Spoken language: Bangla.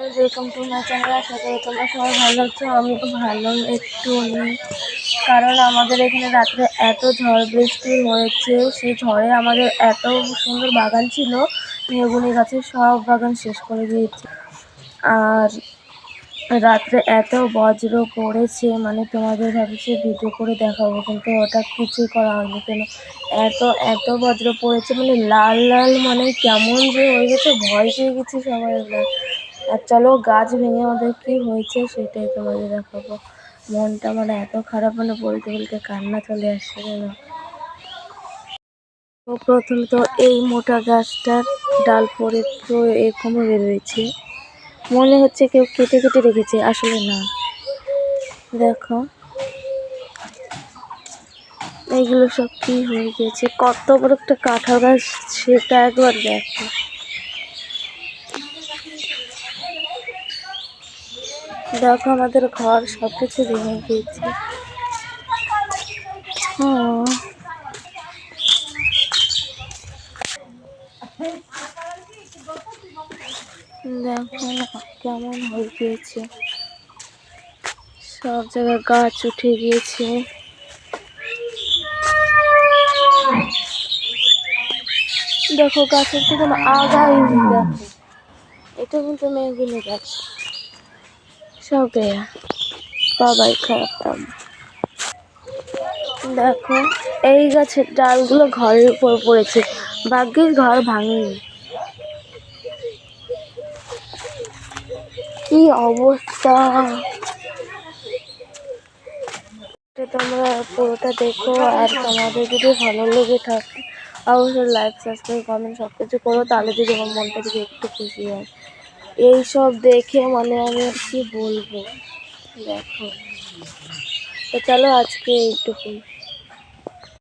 Welcome to my channel. আশা করি তোমরা সবাই ভালো আছো। আমি তো ভালো একটু নেই, কারণ আমাদের এখানে রাত্রে এত ঝড় বৃষ্টি হয়েছে। সেই ঝড়ে আমাদের এত সুন্দর বাগান ছিল, মেহগুনি গাছের সব বাগান শেষ করে দিয়েছে। আর রাত্রে এত বজ্র পড়েছে, মানে তোমাদের ভাবছি ভিডিও করে দেখাবো, কিন্তু ওটা কিছুই করা হয়নি। কেন এত এত বজ্র পড়েছে, মানে লাল লাল, মানে কেমন যে হয়ে গেছে, ভয় পেয়ে গেছি সবাই। আর চলো গাছ ভেঙে আমাদের কী হয়েছে সেটাই তোমাদের দেখাবো। মনটা আমার এত খারাপ, মানে বলতে বলতে কান্না চলে আসছে যেন। তো প্রথম তো এই মোটা গাছটার ডাল পড়ে পুরো এরকম বেরোয়েছে, মনে হচ্ছে কেউ কেটে কেটে রেখেছে, আসলে না। দেখো এইগুলো সব কি হয়ে গেছে, কত বড় একটা কাঁঠাল গাছ সেটা একবার দেখো। দেখো আমাদের ঘর সব কিছু ভেঙে গিয়েছে। দেখো কেমন হয়ে গিয়েছে, সব জায়গায় গাছ উঠে গিয়েছে। দেখো গাছের তো কোনো আগাই নেই। দেখো এটা কিন্তু মেহগুনি গাছ, সব গেয়া সবাই খারাপ দাম। দেখো এই গাছের ডালগুলো ঘরের উপর পড়েছে, ভাগ্যিস ঘর ভাঙেনি। কি অবস্থা, তোমরা পুরোটা দেখো। আর তোমাদের যদি ভালো লেগে থাকে অবশ্যই লাইক, সাবস্ক্রাইব, কমেন্ট সব কিছু করো, তাহলে যদি আমার মনটা যদি একটু খুশি হয়। এইসব দেখে মানে আমি আর কি বলবো। দেখো তো চলো আজকে এইটুকুই।